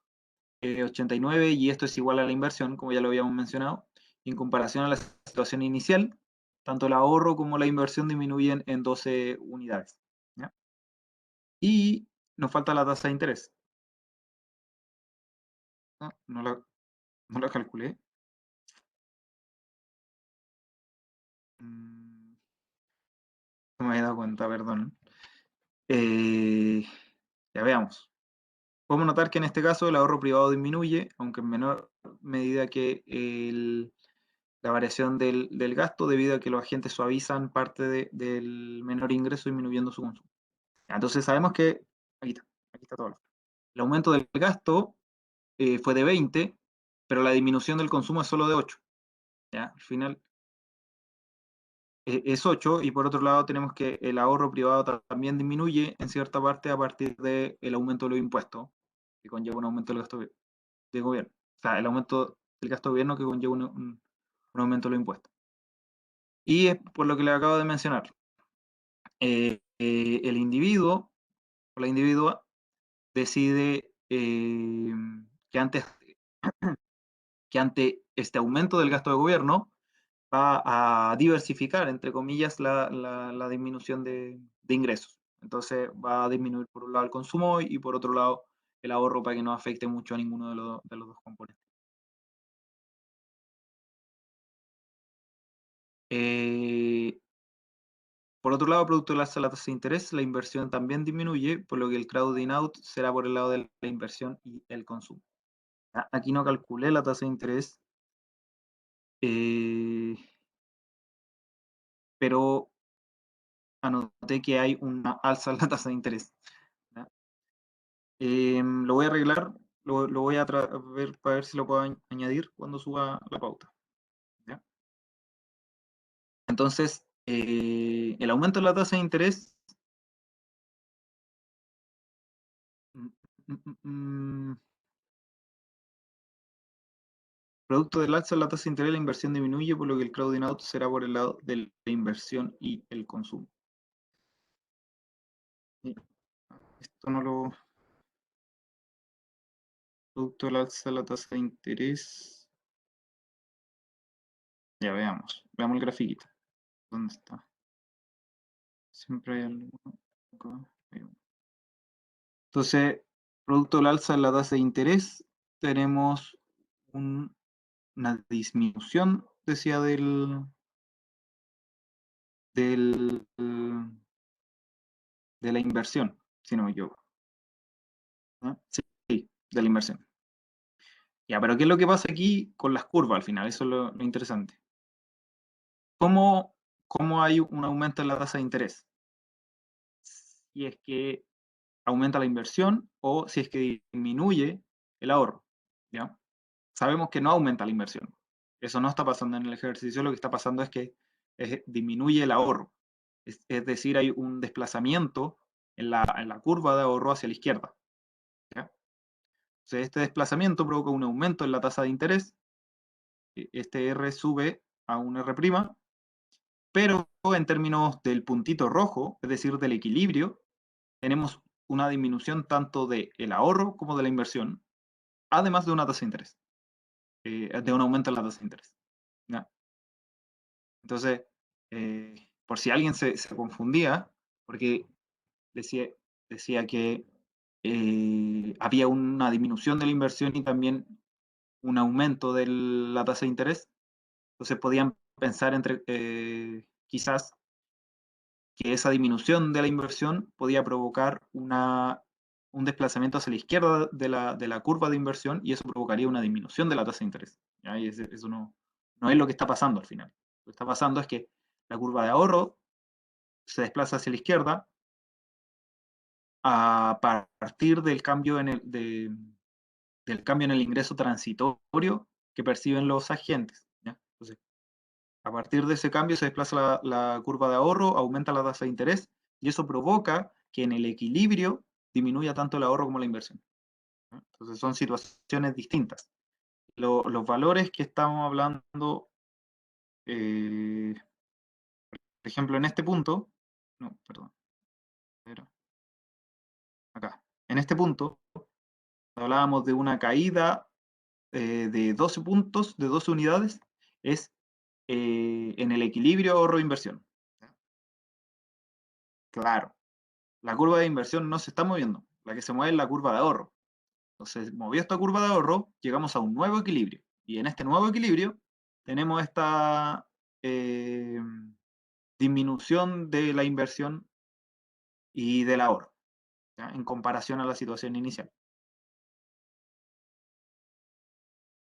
Speaker 1: 89, y esto es igual a la inversión, como ya lo habíamos mencionado. En comparación a la situación inicial, tanto el ahorro como la inversión disminuyen en 12 unidades. ¿Ya? Y nos falta la tasa de interés. No la calculé. No me había dado cuenta, perdón. Ya veamos. Podemos notar que en este caso el ahorro privado disminuye, aunque en menor medida que la variación del gasto, debido a que los agentes suavizan parte del menor ingreso disminuyendo su consumo. Entonces sabemos que, aquí está todo. El aumento del gasto fue de 20, pero la disminución del consumo es solo de 8. ¿Ya? Al final es 8, y por otro lado tenemos que el ahorro privado también disminuye en cierta parte a partir del aumento de los impuestos, que conlleva un aumento del gasto de gobierno. O sea, el aumento del gasto de gobierno que conlleva un aumento de los impuestos. Y es por lo que le acabo de mencionar. El individuo o la individua decide que ante este aumento del gasto de gobierno va a diversificar, entre comillas, la disminución de ingresos. Entonces va a disminuir por un lado el consumo y por otro lado el ahorro para que no afecte mucho a ninguno de los dos componentes. Por otro lado, producto de la tasa de interés, la inversión también disminuye, por lo que el crowding out será por el lado de la inversión y el consumo. Aquí no calculé la tasa de interés, pero anoté que hay una alza en la tasa de interés. Lo voy a arreglar, lo voy a ver para ver si lo puedo añadir cuando suba la pauta. ¿Ya? Entonces, el aumento de la tasa de interés Producto del alza de la tasa de interés, la inversión disminuye, por lo que el crowding out será por el lado de la inversión y el consumo. Y esto no lo... Producto del alza de la tasa de interés. Ya veamos. Veamos el grafiquito. ¿Dónde está? Siempre hay alguno acá. Entonces, producto del alza de la tasa de interés, tenemos una disminución, decía, de la inversión, si no me equivoco. ¿No? Sí, de la inversión. Ya, pero ¿qué es lo que pasa aquí con las curvas al final? Eso es lo interesante. ¿Cómo hay un aumento en la tasa de interés? Si es que aumenta la inversión o si es que disminuye el ahorro. ¿Ya? Sabemos que no aumenta la inversión. Eso no está pasando en el ejercicio, lo que está pasando es que disminuye el ahorro. Es decir, hay un desplazamiento en la curva de ahorro hacia la izquierda. ¿Ya? Entonces, este desplazamiento provoca un aumento en la tasa de interés. Este R sube a un R', pero en términos del puntito rojo, es decir, del equilibrio, tenemos una disminución tanto del ahorro como de la inversión, además de una tasa de interés, de un aumento en la tasa de interés. ¿Ya? Entonces, por si alguien se confundía, porque decía que había una disminución de la inversión y también un aumento de la tasa de interés, entonces podían pensar entre quizás que esa disminución de la inversión podía provocar un desplazamiento hacia la izquierda de la curva de inversión y eso provocaría una disminución de la tasa de interés. ¿Ya? Y eso no es lo que está pasando al final. Lo que está pasando es que la curva de ahorro se desplaza hacia la izquierda a partir del cambio del cambio en el ingreso transitorio que perciben los agentes. ¿Ya? Entonces, a partir de ese cambio se desplaza la curva de ahorro, aumenta la tasa de interés y eso provoca que en el equilibrio disminuya tanto el ahorro como la inversión. ¿No? Entonces son situaciones distintas. Los valores que estamos hablando, por ejemplo, en este punto, no, perdón, acá, en este punto hablábamos de una caída de 12 puntos, de 12 unidades, es en el equilibrio ahorro-inversión. Claro, la curva de inversión no se está moviendo, la que se mueve es la curva de ahorro. Entonces, movió esta curva de ahorro, llegamos a un nuevo equilibrio. Y en este nuevo equilibrio tenemos esta disminución de la inversión y del ahorro, ¿ya? En comparación a la situación inicial.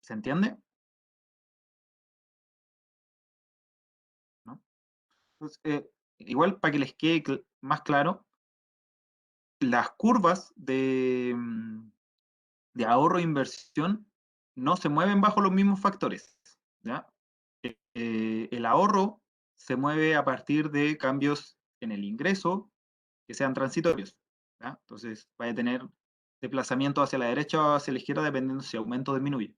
Speaker 1: ¿Se entiende? ¿No? Entonces, igual para que les quede más claro, las curvas de ahorro e inversión no se mueven bajo los mismos factores. ¿Ya? El ahorro se mueve a partir de cambios en el ingreso que sean transitorios. ¿Ya? Entonces vaya a tener desplazamiento hacia la derecha o hacia la izquierda dependiendo si aumenta o disminuye.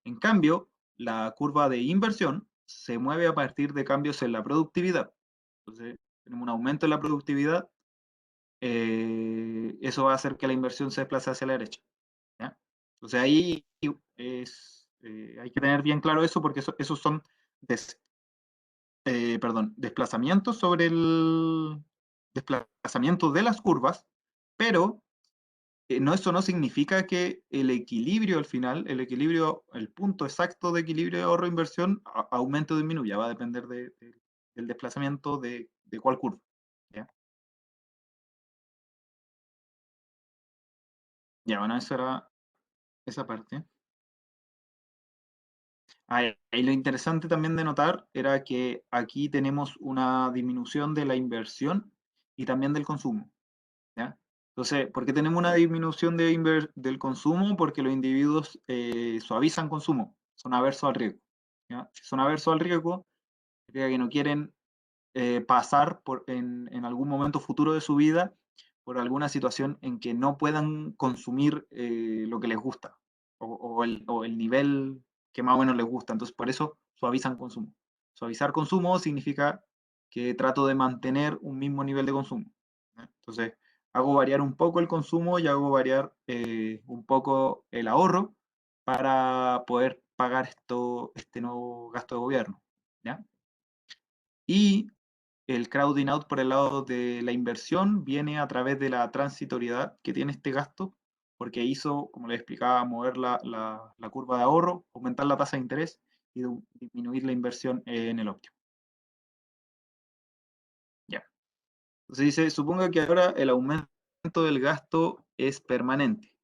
Speaker 1: En cambio, la curva de inversión se mueve a partir de cambios en la productividad. Entonces, tenemos un aumento en la productividad, eso va a hacer que la inversión se desplace hacia la derecha. ¿Ya? Entonces ahí hay que tener bien claro eso porque esos son desplazamientos sobre el desplazamiento de las curvas, pero eso no significa que el equilibrio al final, el punto exacto de equilibrio de ahorro-inversión aumente o disminuya, va a depender del desplazamiento de cuál curva. ¿Ya? Ya, bueno, eso era esa parte. Ahí lo interesante también de notar era que aquí tenemos una disminución de la inversión y también del consumo. ¿Ya? Entonces, ¿por qué tenemos una disminución del consumo? Porque los individuos suavizan consumo, son aversos al riesgo. ¿Ya? Si son aversos al riesgo, significa que no quieren pasar en algún momento futuro de su vida por alguna situación en que no puedan consumir lo que les gusta o el nivel que más o menos les gusta. Entonces, por eso suavizan consumo. Suavizar consumo significa que trato de mantener un mismo nivel de consumo. Entonces, hago variar un poco el consumo y hago variar un poco el ahorro para poder pagar este nuevo gasto de gobierno. ¿Ya? Y el crowding out por el lado de la inversión viene a través de la transitoriedad que tiene este gasto, porque hizo, como les explicaba, mover la curva de ahorro, aumentar la tasa de interés y disminuir la inversión en el óptimo. Ya. Entonces dice, suponga que ahora el aumento del gasto es permanente.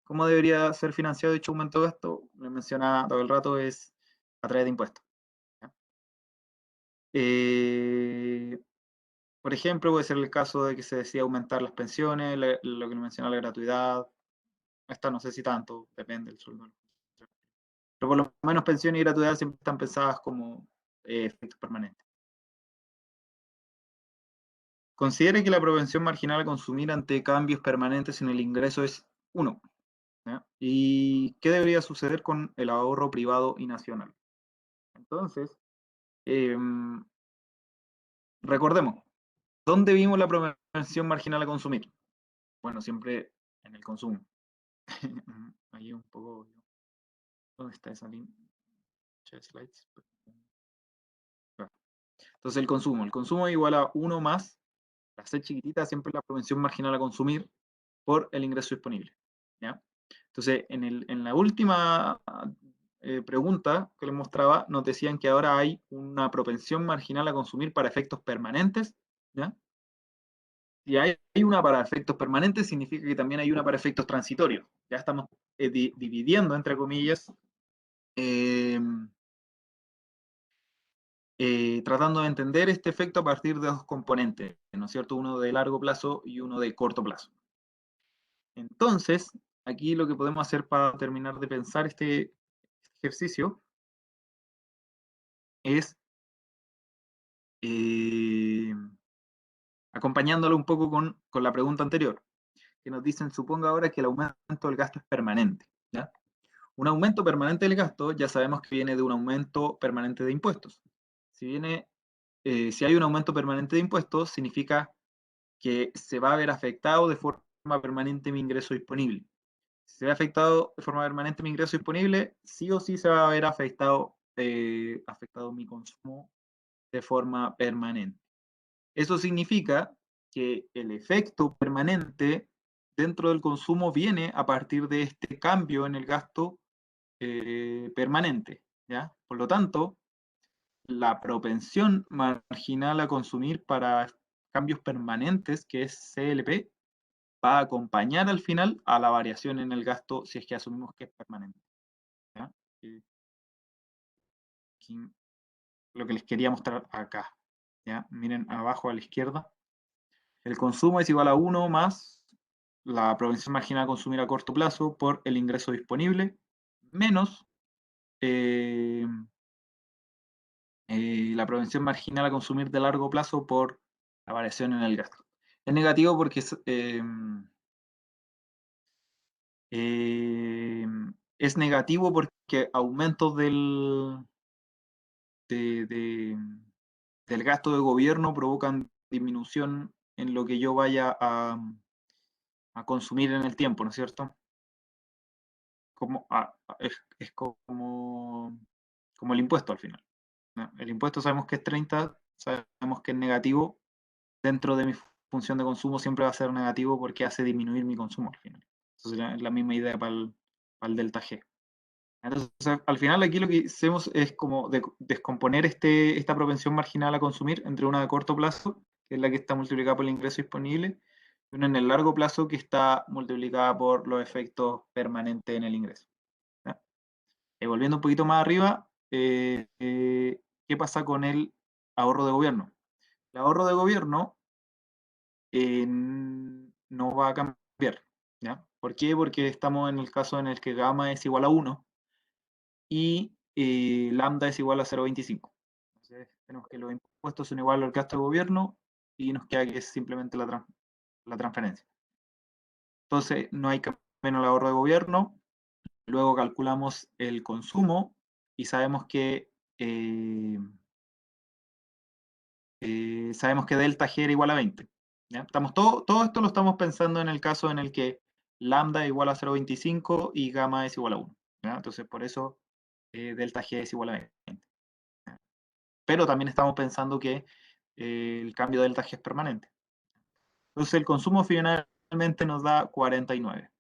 Speaker 1: ¿Cómo debería ser financiado dicho aumento de gasto? Me menciona todo el rato, es a través de impuestos. Por ejemplo, puede ser el caso de que se decida aumentar las pensiones, lo que menciona la gratuidad. Esta no sé si tanto, depende del sueldo. Pero por lo menos pensiones y gratuidad siempre están pensadas como efectos permanentes. Considere que la propensión marginal a consumir ante cambios permanentes en el ingreso es 1. ¿Y qué debería suceder con el ahorro privado y nacional? Entonces, recordemos, ¿dónde vimos la propensión marginal a consumir? Bueno, siempre en el consumo. Ahí un poco. ¿Dónde está esa línea? Slides. Entonces el consumo. El consumo es igual a 1 más, la C chiquitita siempre es la propensión marginal a consumir por el ingreso disponible. ¿Ya? Entonces, en la última pregunta que les mostraba, nos decían que ahora hay una propensión marginal a consumir para efectos permanentes. ¿Ya? Si hay una para efectos permanentes, significa que también hay una para efectos transitorios. Ya estamos dividiendo, entre comillas, tratando de entender este efecto a partir de dos componentes, ¿no es cierto? Uno de largo plazo y uno de corto plazo. Entonces, aquí lo que podemos hacer para terminar de pensar este ejercicio es eh, acompañándolo un poco con la pregunta anterior, que nos dicen, suponga ahora que el aumento del gasto es permanente. ¿Ya? Un aumento permanente del gasto ya sabemos que viene de un aumento permanente de impuestos. Si hay un aumento permanente de impuestos, significa que se va a ver afectado de forma permanente mi ingreso disponible. Si se ve afectado de forma permanente mi ingreso disponible, sí o sí se va a ver afectado mi consumo de forma permanente. Eso significa que el efecto permanente dentro del consumo viene a partir de este cambio en el gasto permanente. ¿Ya? Por lo tanto, la propensión marginal a consumir para cambios permanentes, que es CLP, va a acompañar al final a la variación en el gasto si es que asumimos que es permanente. ¿Ya? Aquí, lo que les quería mostrar acá. ¿Ya? Miren abajo a la izquierda. El consumo es igual a 1 más la propensión marginal a consumir a corto plazo por el ingreso disponible, menos la propensión marginal a consumir de largo plazo por la variación en el gasto. Es negativo porque es negativo porque aumentos de, de- del gasto de gobierno provocan disminución en lo que yo vaya a consumir en el tiempo, ¿no es cierto? Es como el impuesto al final, ¿no? El impuesto sabemos que es 30, sabemos que es negativo, dentro de mi función de consumo siempre va a ser negativo porque hace disminuir mi consumo al final. Entonces es la misma idea para el delta G. Entonces, al final aquí lo que hacemos es como descomponer esta propensión marginal a consumir entre una de corto plazo, que es la que está multiplicada por el ingreso disponible, y una en el largo plazo que está multiplicada por los efectos permanentes en el ingreso. ¿Ya? Volviendo un poquito más arriba, ¿qué pasa con el ahorro de gobierno? El ahorro de gobierno no va a cambiar. ¿Ya? ¿Por qué? Porque estamos en el caso en el que gamma es igual a 1 y lambda es igual a 0,25. Entonces tenemos que los impuestos son iguales al gasto de gobierno y nos queda que es simplemente la transferencia. Entonces, no hay que menos el ahorro de gobierno. Luego calculamos el consumo y sabemos que delta G era igual a 20. ¿Ya? Todo esto lo estamos pensando en el caso en el que lambda es igual a 0,25 y gamma es igual a 1. ¿Ya? Entonces, por eso delta G es igual a 20. ¿Ya? Pero también estamos pensando que el cambio de delta G es permanente. Entonces, el consumo finalmente nos da 49,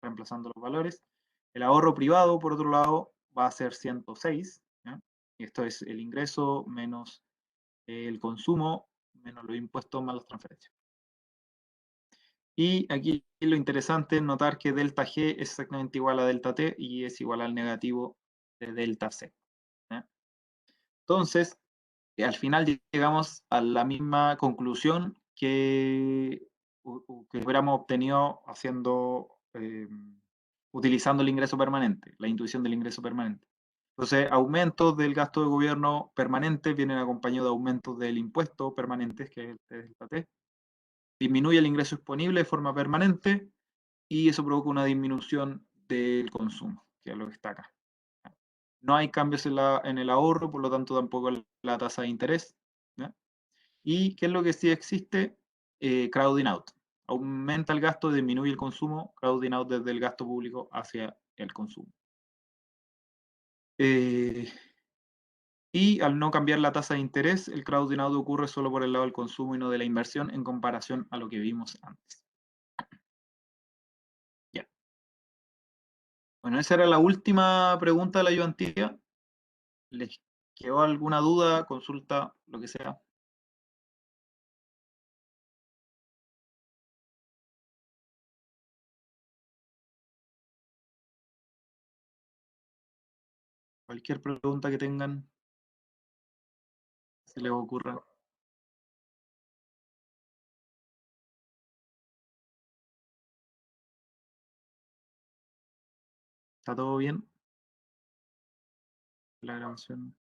Speaker 1: reemplazando los valores. El ahorro privado, por otro lado, va a ser 106. ¿Ya? Y esto es el ingreso menos el consumo menos los impuestos más las transferencias. Y aquí lo interesante es notar que delta G es exactamente igual a delta T y es igual al negativo de delta C. ¿Ya? Entonces, al final llegamos a la misma conclusión que hubiéramos obtenido utilizando el ingreso permanente, la intuición del ingreso permanente. Entonces, aumentos del gasto de gobierno permanente vienen acompañados de aumentos del impuesto permanente, que es el delta T. Disminuye el ingreso disponible de forma permanente y eso provoca una disminución del consumo, que es lo que está acá. No hay cambios en el ahorro, por lo tanto tampoco en la tasa de interés. ¿Ya? ¿Y qué es lo que sí existe? Crowding out. Aumenta el gasto, disminuye el consumo, crowding out desde el gasto público hacia el consumo. Y al no cambiar la tasa de interés, el crowding out ocurre solo por el lado del consumo y no de la inversión en comparación a lo que vimos antes. Ya. Bueno, esa era la última pregunta de la ayudantía. ¿Les quedó alguna duda, consulta, lo que sea? Cualquier pregunta que tengan, se les ocurra. ¿Está todo bien? La grabación.